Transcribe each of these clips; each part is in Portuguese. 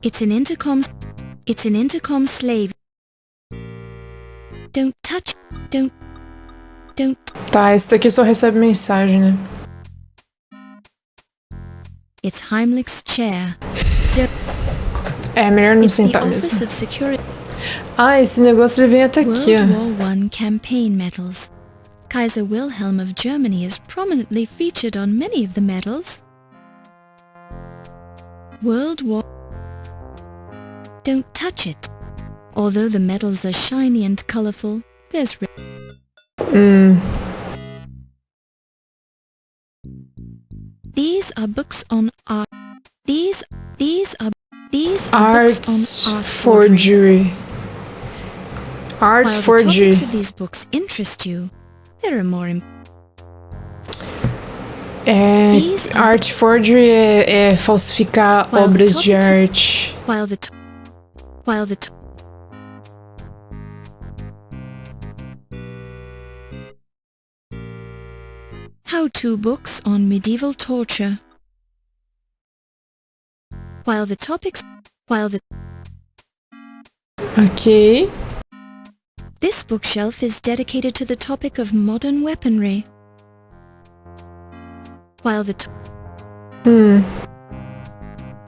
It's an intercom slave. Don't touch. Don't. Tá, esse daqui só recebe mensagem, né? It's Heimlich's chair. É, melhor não sentar mesmo. Ah, esse negócio ele vem até aqui, ó. World War I campaign medals. Kaiser Wilhelm of Germany is prominently featured on many of the medals. World War. Don't touch it. Although the medals are shiny and colorful, there's These are books on art. These are Arts books on art forgery. Arts While forgery. the topics of these books interest you, there are more Art forgery é falsificar obras de arte. How-to books on medieval torture. Ok. This bookshelf is dedicated to the topic of modern weaponry.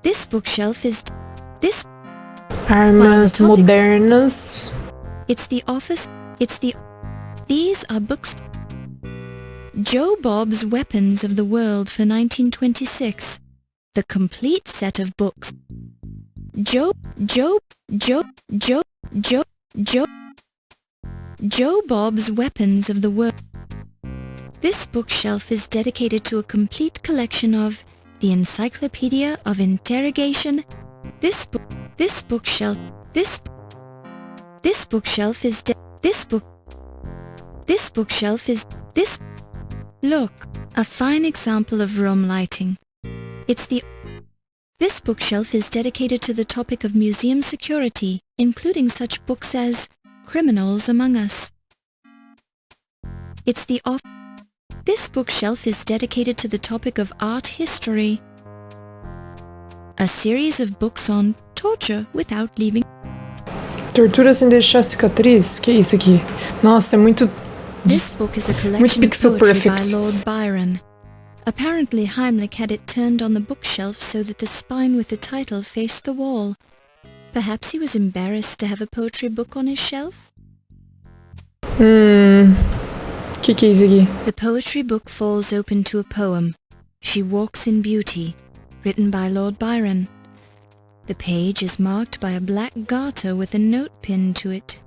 This bookshelf is Armas modernas. These are books. Joe Bob's Weapons of the World for 1926. The complete set of books. Joe Bob's Weapons of the World. This bookshelf is dedicated to a complete collection of the Encyclopedia of Interrogation. This bookshelf is Look, a fine example of room lighting. This bookshelf is dedicated to the topic of museum security, including such books as Criminals Among Us. This bookshelf is dedicated to the topic of art history. A series of books on torture without leaving. Tortura sem deixar cicatriz? Que é isso aqui? Nossa, é muito... This book is a collection of poetry by Lord Byron. Apparently Heimlich had it turned on the bookshelf so that the spine with the title faced the wall. Perhaps he was embarrassed to have a poetry book on his shelf? Que é isso aqui? The poetry book falls open to a poem, She Walks in Beauty, written by Lord Byron. The page is marked by a black garter with a note pinned to it.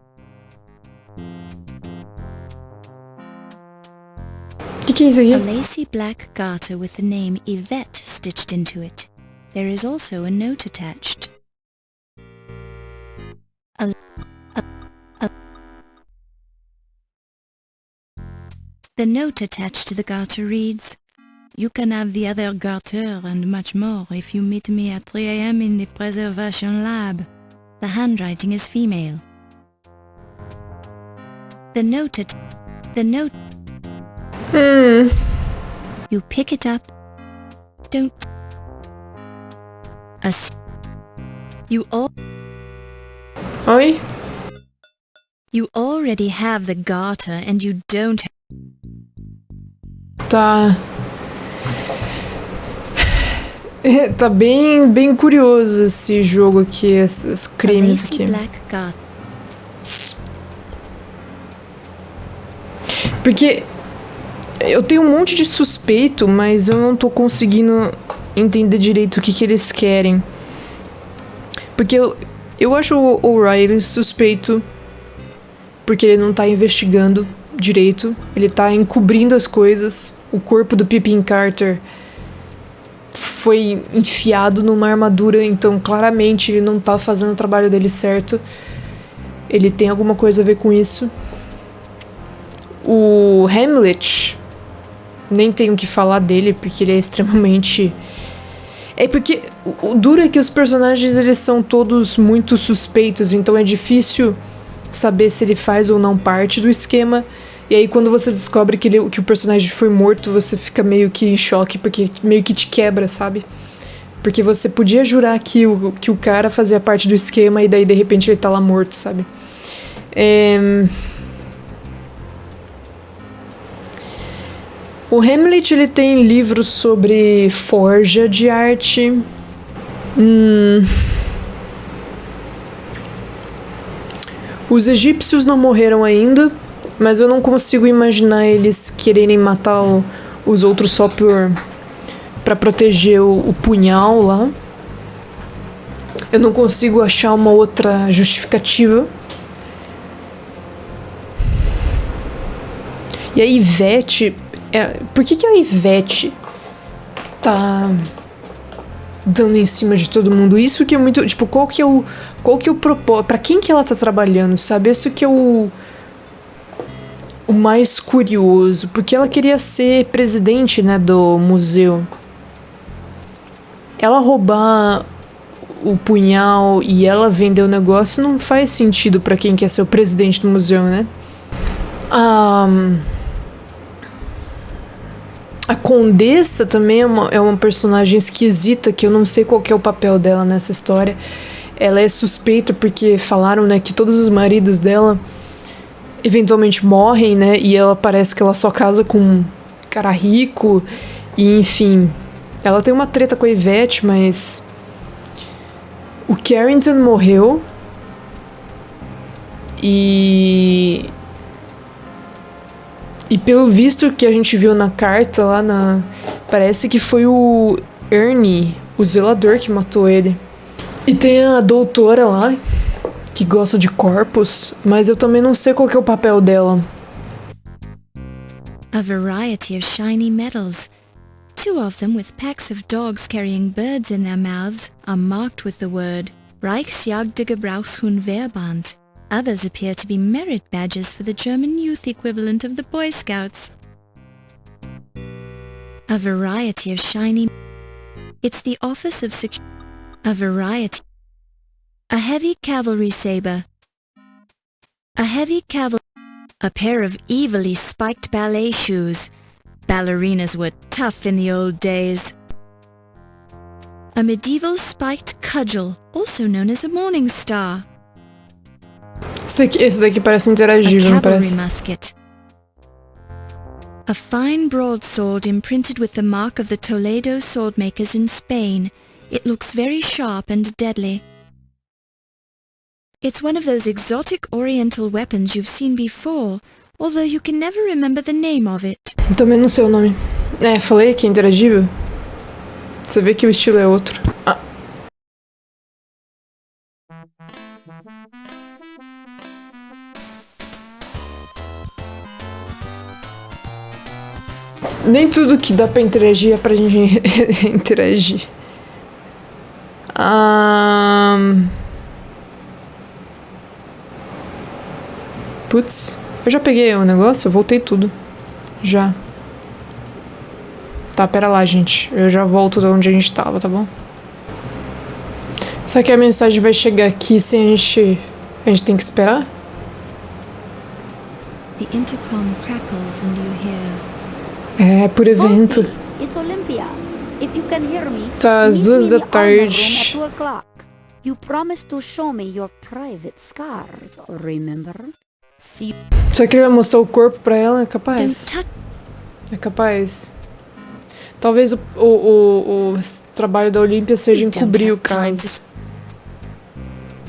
Que é isso aqui? A lacy black garter with the name Yvette stitched into it. There is also a note attached. The note attached to the garter reads, "You can have the other garter and much more if you meet me at 3 a.m. in the preservation lab." The handwriting is female. The note. You pick it up. Don't. Oi? You already have the garter and you don't. Tá. Tá bem curioso esse jogo aqui, esses crimes aqui. Porque eu tenho um monte de suspeito, mas eu não tô conseguindo entender direito o que eles querem. Porque eu acho o O'Reilly suspeito porque ele não tá investigando direito, ele tá encobrindo as coisas. O corpo do Pippin Carter foi enfiado numa armadura, então claramente ele não tá fazendo o trabalho dele certo. Ele tem alguma coisa a ver com isso. O Heimlich, nem tenho o que falar dele, porque ele é extremamente... É porque o duro é que os personagens eles são todos muito suspeitos, então é difícil saber se ele faz ou não parte do esquema. E aí quando você descobre que o personagem foi morto, você fica meio que em choque, porque meio que te quebra, sabe? Porque você podia jurar que o cara fazia parte do esquema e daí de repente ele tá lá morto, sabe? O Hamlet, ele tem livros sobre forja de arte. Os egípcios não morreram ainda, mas eu não consigo imaginar eles quererem matar os outros só pra proteger o punhal lá. Eu não consigo achar uma outra justificativa. E a Ivete... por que a Ivete tá dando em cima de todo mundo? Isso que é muito... Tipo, qual que é o propósito? Pra quem que ela tá trabalhando, sabe? Isso que é o mais curioso. Porque ela queria ser presidente, né, do museu. Ela roubar o punhal e ela vender o negócio não faz sentido pra quem quer ser o presidente do museu, né? A Condessa também é uma personagem esquisita, que eu não sei qual que é o papel dela nessa história. Ela é suspeita porque falaram, né, que todos os maridos dela eventualmente morrem, né, e ela parece que ela só casa com um cara rico, e enfim. Ela tem uma treta com a Ivete, mas o Carrington morreu e pelo visto que a gente viu na carta lá parece que foi o Ernie, o zelador, que matou ele. E tem a doutora lá, que gosta de corpos, mas eu também não sei qual que é o papel dela. A variety of shiny metals. 2 of them with packs of dogs carrying birds in their mouths are marked with the word Reichsjagdgebrauchshundverband. Others appear to be merit badges for the German youth equivalent of the Boy Scouts. A variety of shiny... It's the Office of A variety... A heavy cavalry saber. A heavy cavalry... A pair of evilly spiked ballet shoes. Ballerinas were tough in the old days. A medieval spiked cudgel, also known as a morning star. Esse daqui parece interagível, não parece? Musket. A fine broadsword imprinted with the mark of the Toledo swordmakers in Spain. It looks very sharp and deadly. It's one of those exotic oriental weapons you've seen before, although you can never remember the name of it. Também não sei o nome. Falei que é interagível. Você vê que o estilo é outro. Nem tudo que dá pra interagir é pra gente interagir. Putz, eu já peguei o negócio, eu voltei tudo. Já. Tá, pera lá, gente. Eu já volto de onde a gente tava, tá bom? Será que a mensagem vai chegar aqui sem a gente tem que esperar? The intercom crackles and you hear... Por evento. Tá às 2 da tarde. You promised to show me your private scars, remember? Será que ele vai mostrar o corpo pra ela? É capaz. É capaz. Talvez o trabalho da Olímpia seja encobrir o caso.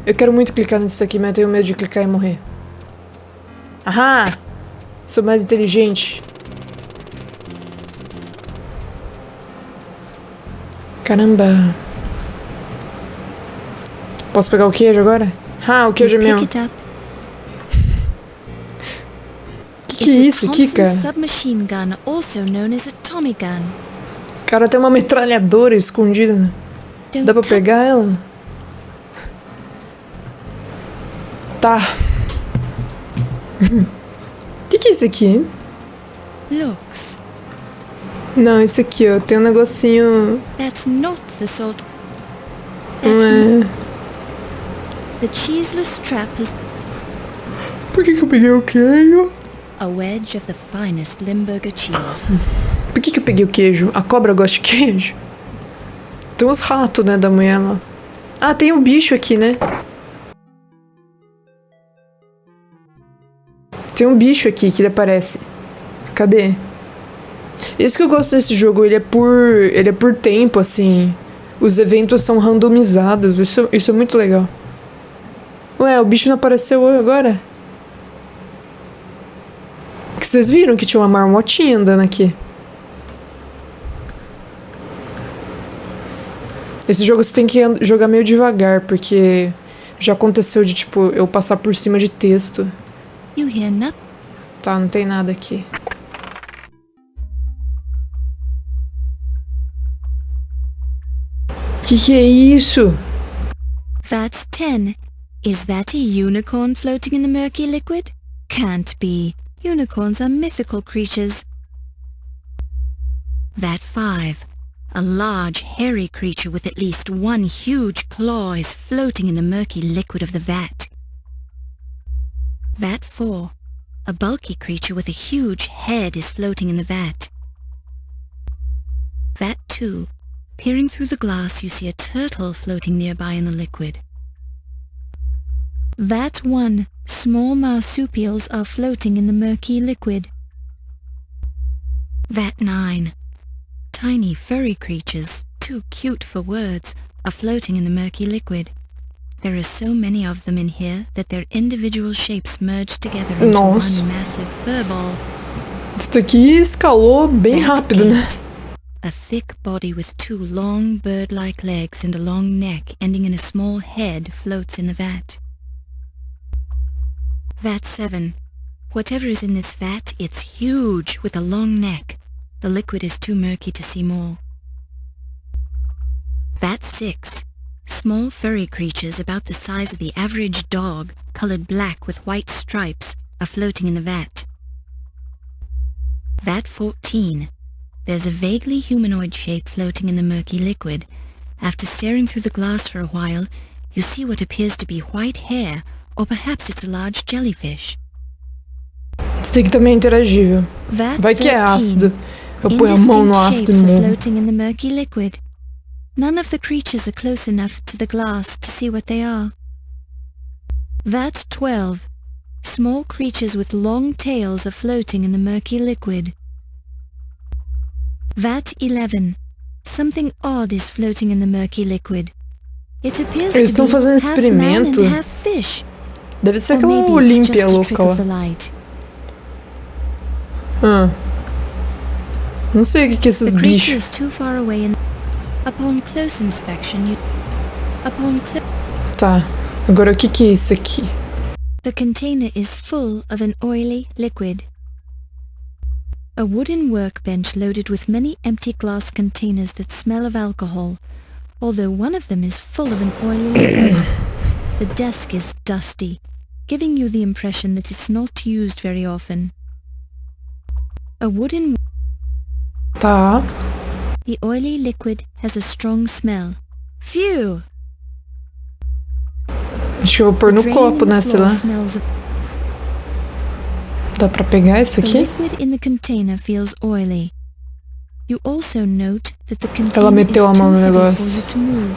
Eu quero muito clicar nisso aqui, mas eu tenho medo de clicar e morrer. Ahá! Sou mais inteligente. Caramba. Posso pegar o queijo agora? O queijo é meu. Que é isso aqui, cara? O cara tem uma metralhadora escondida. Dá pra pegar ela? Tá. Que é isso aqui? Looks. Não, esse aqui, ó. Tem um negocinho... That's not the salt. Não é... The cheeseless trap has... Por que eu peguei o queijo? A wedge of the finest Limburger cheese. Por que eu peguei o queijo? A cobra gosta de queijo? Tem uns ratos, né, da mulher lá. Ah, tem um bicho aqui, né? Tem um bicho aqui que ele aparece. Cadê? Isso que eu gosto desse jogo, ele é por tempo, assim. Os eventos são randomizados, isso é muito legal. Ué, o bicho não apareceu agora? Que vocês viram que tinha uma marmotinha andando aqui. Esse jogo você tem que jogar meio devagar, porque já aconteceu de, tipo, eu passar por cima de texto. Tá, não tem nada aqui. Que é isso? That's 10. Is that a unicorn floating in the murky liquid? Can't be. Unicorns are mythical creatures. That 5. A large, hairy creature with at least one huge claw is floating in the murky liquid of the vat. That 4. A bulky creature with a huge head is floating in the vat. That 2. Peering through the glass, you see a turtle floating nearby in the liquid. That 1. Small marsupials are floating in the murky liquid. That 9. Tiny furry creatures, too cute for words, are floating in the murky liquid. There are so many of them in here that their individual shapes merge together into one massive furball. Isso daqui escalou bem rápido, né? A thick body with 2 long bird-like legs and a long neck ending in a small head floats in the vat. Vat 7. Whatever is in this vat, it's huge with a long neck. The liquid is too murky to see more. Vat 6. Small furry creatures about the size of the average dog, colored black with white stripes, are floating in the vat. Vat 14. There's a vaguely humanoid shape floating in the murky liquid. After staring through the glass for a while, you see what appears to be white hair, or perhaps it's a large jellyfish. Isso daqui também é interagível. Vai que é ácido. Eu ponho a mão no ácido e morro. Floating in the murky liquid. None of the creatures are close enough to the glass to see what they are. Vat 12. Small creatures with long tails are floating in the murky liquid. Vat 11. Something odd is floating in the murky liquid. It appears Eles to estão be fazendo half man experimento. and half fish. Deve ser Or aquela maybe it's Olímpia just a trick louca lá. of the light. Não sei o que é esses The creature bichos. is too far away and upon close inspection Tá, agora o que é isso aqui? The container is full of an oily liquid. A wooden workbench loaded with many empty glass containers that smell of alcohol, although one of them is full of an oily liquid. The desk is dusty, giving you the impression that it's not used very often. A wooden... Tá. The oily liquid has a strong smell. Phew! Acho que eu vou pôr no copo, né, sei lá. Dá pra pegar isso aqui? The liquid in the container feels oily. You also note that the container Ela meteu a mão no is too heavy negócio. for you to move.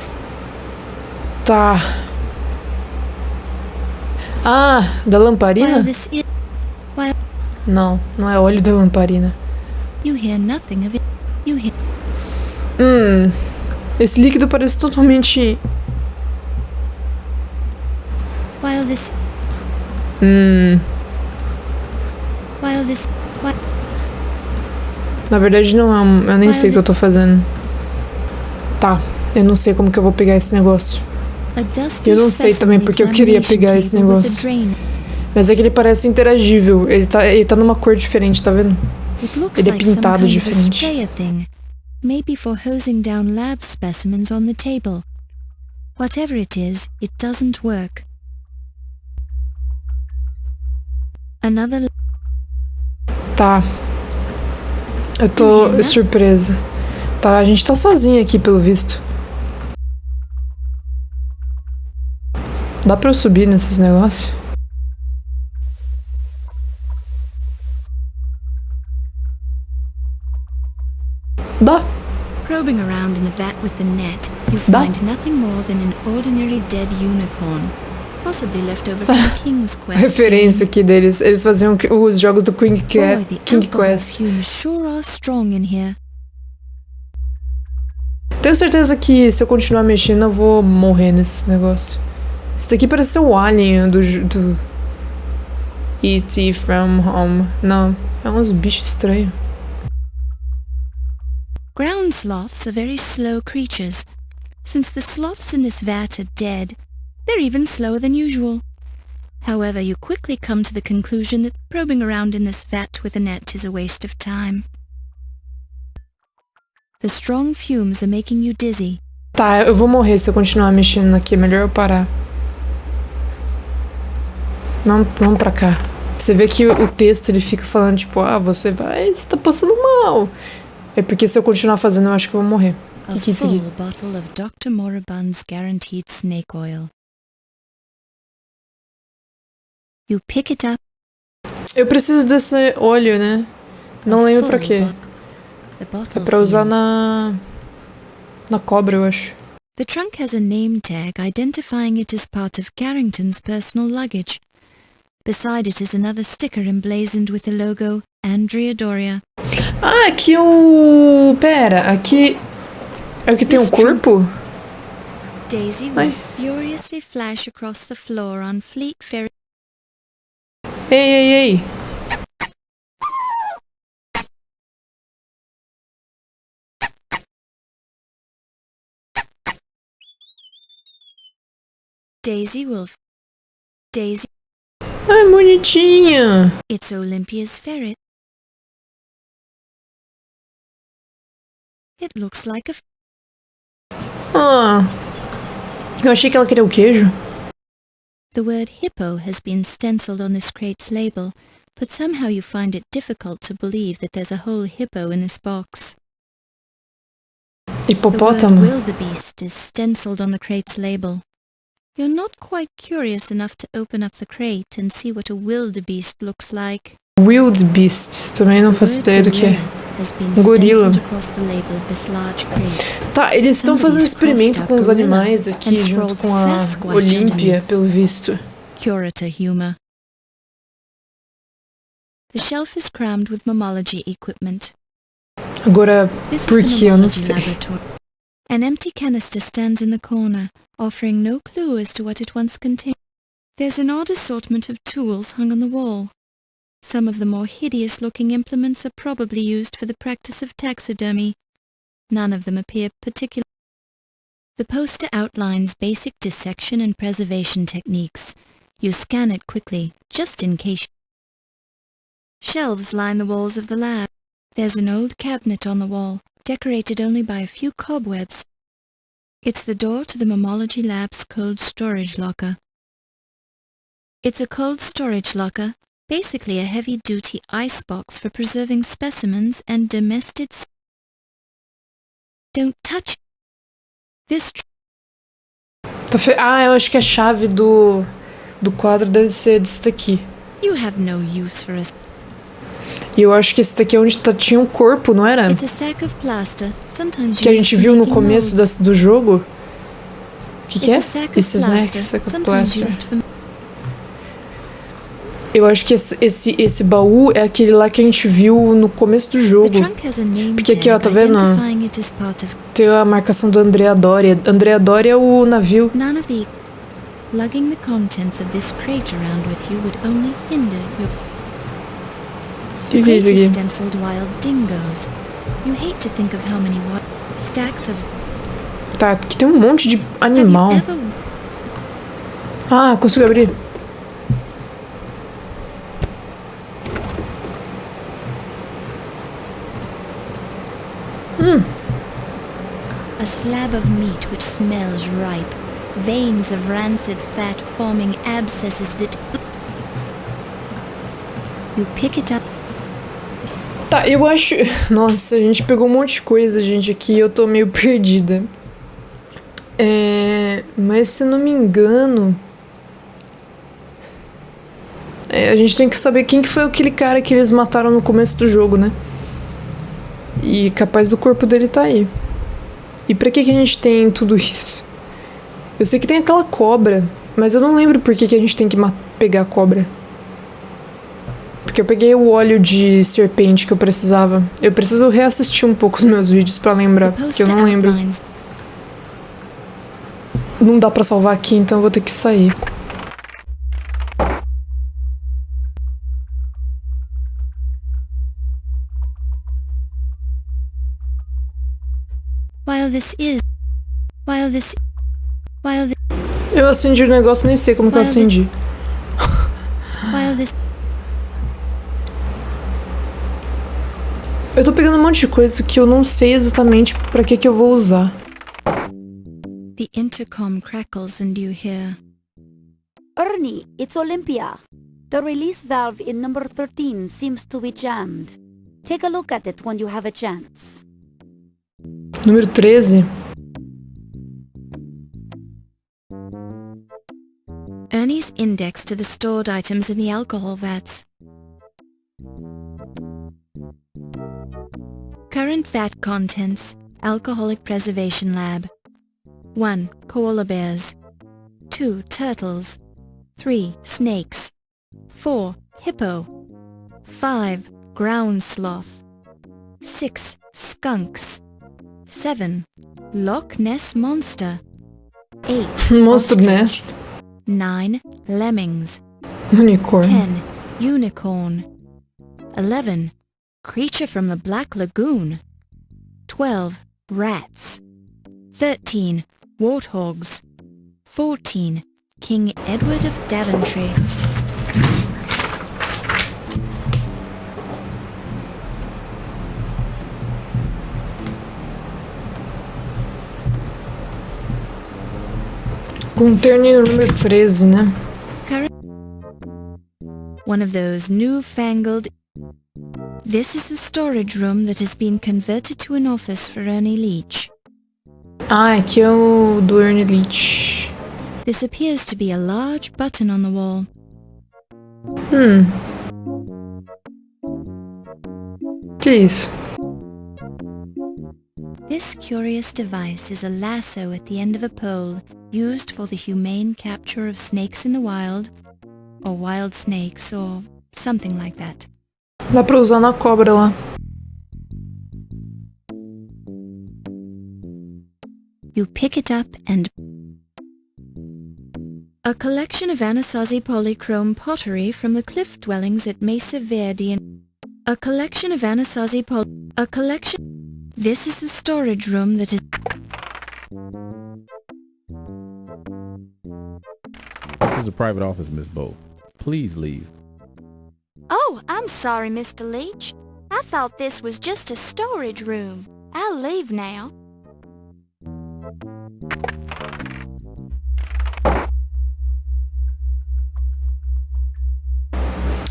Tá. Ah, da lamparina? Não, não é óleo da lamparina. You hear nothing of it. You hear... Esse líquido parece totalmente... While this... Na verdade não é eu nem sei o que eu tô fazendo. Tá, eu não sei como que eu vou pegar esse negócio. Eu não sei também porque eu queria pegar esse negócio. Mas é que ele parece interagível. Ele tá numa cor diferente, tá vendo? Ele é pintado diferente. Maybe for hosing down lab specimens on the table. Whatever it is, it doesn't work. Another... Tá. Eu tô surpresa. Tá, a gente tá sozinha aqui, pelo visto. Dá pra eu subir nesses negócios? Dá. Probing around in the vat with the net, you find nothing more than an ordinary dead unicorn, possibly left over from the King's Quest. Referência aqui deles. Eles faziam os jogos do King Quest. Sure are strong in here. Tenho certeza que se eu continuar mexendo eu vou morrer nesses negócios. Isso daqui parece ser o Alien do E.T. from Home. Não, é uns bichos estranhos. Ground sloths are very slow creatures. Since the sloths in this vat are dead, they're even slower than usual. However, you quickly come to the conclusion that probing around in this vat with a net is a waste of time. The strong fumes are making you dizzy. Tá, eu vou morrer se eu continuar mexendo aqui. Melhor eu parar. Vamos pra cá. Você vê que o texto ele fica falando tipo, você tá passando mal. É porque se eu continuar fazendo eu acho que eu vou morrer. O que é isso aqui? Bottle of Dr. Moribund's guaranteed snake oil. You pick it up. Eu preciso desse óleo, né? Não lembro pra quê. É pra usar na cobra, eu acho. The trunk has a name tag identifying it as part of Carrington's personal luggage. Beside it is another sticker emblazoned with the logo Andrea Doria. Ah, aqui Pera, aqui... É o que tem um corpo? Daisy will furiously flash across the floor on Fleet Ferry. Ei! Daisy. Ai, bonitinha. It's Olympia's ferret. It looks like a... Eu achei que ela queria o queijo. The word hippo has been stenciled on this crate's label, but somehow you find it difficult to believe that there's a whole hippo in this box. Hipopótamo. The word wildebeest is stenciled on the crate's label. You're not quite curious enough to open up the crate and see what a wildebeest looks like. Wildebeest, também não faço ideia do que é. Gorila. Tá, eles estão fazendo experimento com os animais aqui junto com a Olímpia, pelo visto. Curator humor. The shelf is crammed with mammalogy equipment. Agora, por que eu não sei? An empty canister stands in the corner, offering no clue as to what it once contained. There's an odd assortment of tools hung on the wall. Some of the more hideous-looking implements are probably used for the practice of taxidermy. None of them appear particular. The poster outlines basic dissection and preservation techniques. You scan it quickly, just in case. Shelves line the walls of the lab. There's an old cabinet on the wall, decorated only by a few cobwebs. It's the door to the mammalogy lab's cold storage locker. It's a cold storage locker, basically a heavy-duty icebox for preserving specimens and domestic... Don't touch... This... Eu acho que a chave do quadro deve ser desse daqui. You have no use for us. E eu acho que esse daqui é onde tinha um corpo, não era? Que a gente viu no começo do jogo. O que é? Esse snack, sack of plaster. Eu acho que esse baú é aquele lá que a gente viu no começo do jogo. Porque aqui, ó, tá vendo? Tem a marcação do Andrea Doria. Andrea Doria é o navio. Lugging the contents of this crate around with you would only hinder your... O que é isso aqui? Stenciled wild dingoes. You hate to think of how many stacks of... Tá, aqui tem um monte de animal. Ah, consigo abrir. A slab of meat which smells ripe. Veins of rancid fat forming abscesses that... You pick it up. Tá, eu acho... Nossa, a gente pegou um monte de coisa, gente, aqui. Eu tô meio perdida. Mas se eu não me engano... a gente tem que saber quem que foi aquele cara que eles mataram no começo do jogo, né? E capaz do corpo dele tá aí. E pra que a gente tem tudo isso? Eu sei que tem aquela cobra, mas eu não lembro por que a gente tem que pegar a cobra. Porque eu peguei o óleo de serpente que eu precisava. Eu preciso reassistir um pouco os meus vídeos pra lembrar, porque eu não lembro. Não dá pra salvar aqui, então eu vou ter que sair. Eu acendi o negócio, nem sei como que eu acendi. Eu tô pegando um monte de coisa que eu não sei exatamente pra que eu vou usar. The intercom crackles and you hear. Ernie, it's Olympia. The release valve in number 13 seems to be jammed. Take a look at it when you have a chance. Número 13. Ernie's index to the stored items in the alcohol vats. Current vat contents, Alcoholic Preservation Lab. 1. Koala bears. 2. Turtles. 3. Snakes. 4. Hippo. 5. Ground sloth. 6. Skunks. 7. Loch Ness Monster. 8. Monster Ness. 9. Lemmings. Unicorn. 10. Unicorn. 11. Creature from the Black Lagoon. 12. Rats. 13. Warthogs. 14. King Edward of Daventry. Container número 13, né? One of those newfangled... This is the storage room that has been converted to an office for Ernie Leach. Ah, aqui é o do Ernie Leach. This appears to be a large button on the wall. Que é isso? This curious device is a lasso at the end of a pole used for the humane capture of snakes in the wild, or wild snakes, or something like that. Dá pra usar na cobra lá. You pick it up and... A collection of Anasazi polychrome pottery from the cliff dwellings at Mesa Verde. A collection of Anasazi A collection... This is the storage room that is... This is a private office, Miss Bowe. Please leave. Oh, I'm sorry, Mr. Leach. I thought this was just a storage room. I'll leave now.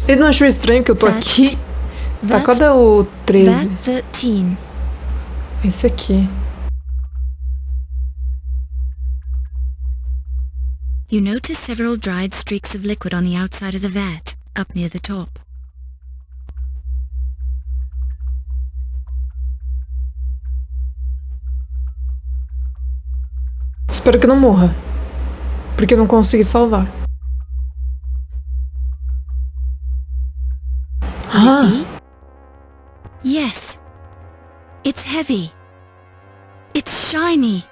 Ele não achou estranho que eu tô aqui? Tá, cadê o 13? Vat 13. Esse aqui. You notice several dried streaks of liquid on the outside of the vat, up near the top. Espero que não morra, porque eu não consegui salvar. Ah! Yes. It's heavy. It's shiny.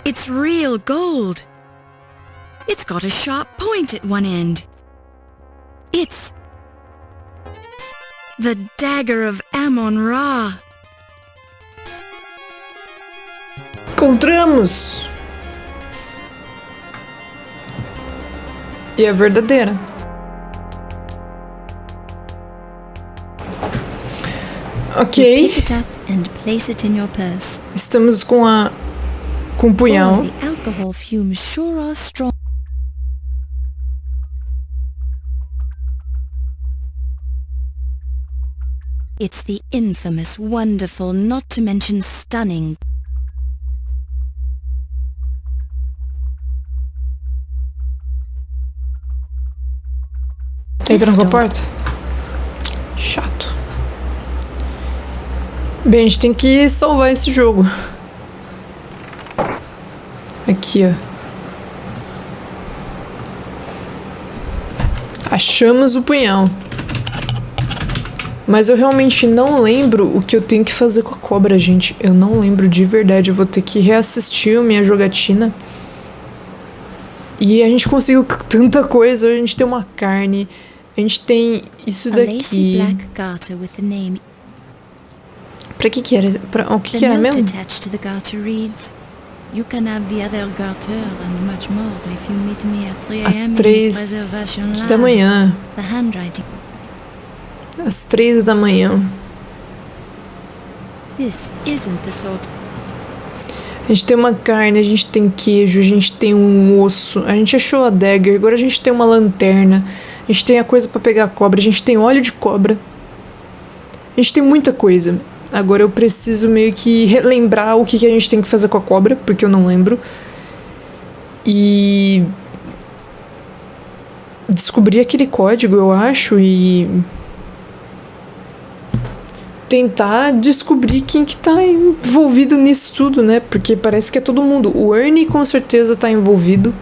It's real gold. It's got a sharp point at one end. It's the Dagger of Amon Ra. Encontramos! E é verdadeira. Ok. Pick it up and place it in your purse. Estamos com o punhal. The alcohol fumes sure are strong. It's the infamous, wonderful, not to mention stunning. Entra na porta? Chato. Bem, a gente tem que salvar esse jogo. Aqui, ó. Achamos o punhal. Mas eu realmente não lembro o que eu tenho que fazer com a cobra, gente. Eu não lembro de verdade. Eu vou ter que reassistir a minha jogatina. E a gente conseguiu tanta coisa. A gente tem uma carne. A gente tem isso daqui. Pra que era? O que era mesmo? Às 3 da manhã. Às 3 da manhã. A gente tem uma carne, a gente tem queijo, a gente tem um osso, a gente achou a Dagger, agora a gente tem uma lanterna, a gente tem a coisa pra pegar a cobra, a gente tem óleo de cobra. A gente tem muita coisa. Agora eu preciso meio que relembrar o que a gente tem que fazer com a cobra, porque eu não lembro. E descobrir aquele código, eu acho, e tentar descobrir quem que tá envolvido nisso tudo, né? Porque parece que é todo mundo. O Ernie com certeza tá envolvido.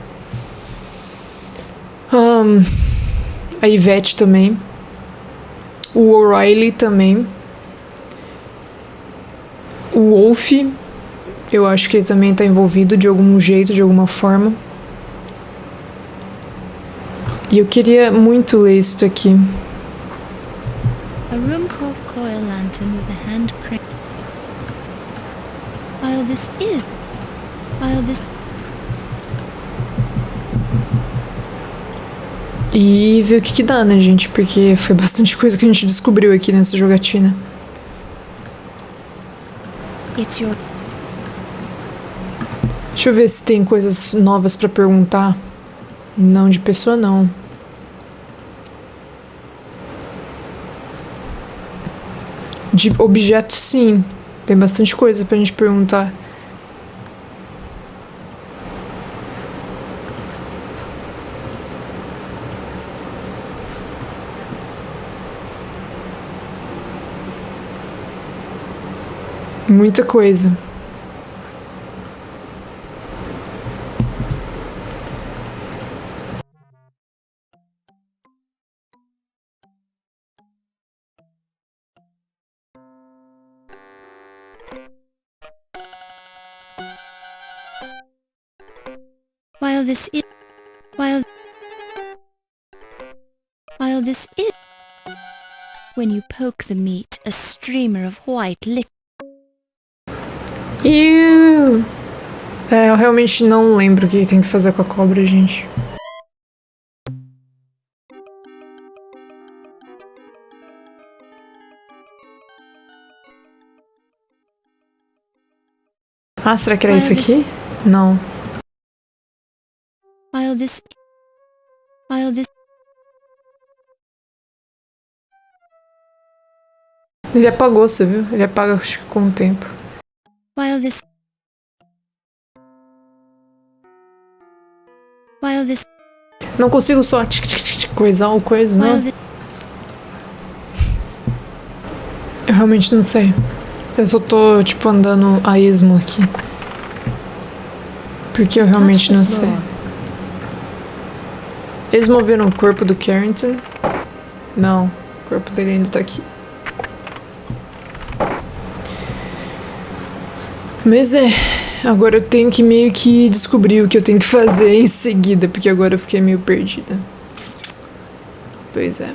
A Yvette também. O O'Reilly também. O Wolf, eu acho que ele também tá envolvido de algum jeito, de alguma forma. E eu queria muito ler isso aqui. A room called coil lantern with a hand crank. While this E ver o que dá, né, gente? Porque foi bastante coisa que a gente descobriu aqui nessa jogatina. Deixa eu ver se tem coisas novas pra perguntar. Não, de pessoa não. De objetos, sim. Tem bastante coisa pra gente perguntar. Muita coisa. when you poke the meat, a streamer of white liquid. Eu realmente não lembro o que tem que fazer com a cobra, gente. Ah, será que era isso aqui? Não. While this Ele apagou, você viu? Ele apaga, acho que com o tempo. While this Não consigo só coisar ou coisa, não? Eu realmente não sei. Eu só tô, tipo, andando a esmo aqui. Porque eu realmente não sei. Eles moveram o corpo do Carrington? Não, o corpo dele ainda tá aqui. Mas agora eu tenho que meio que descobrir o que eu tenho que fazer em seguida, porque agora eu fiquei meio perdida. Pois é.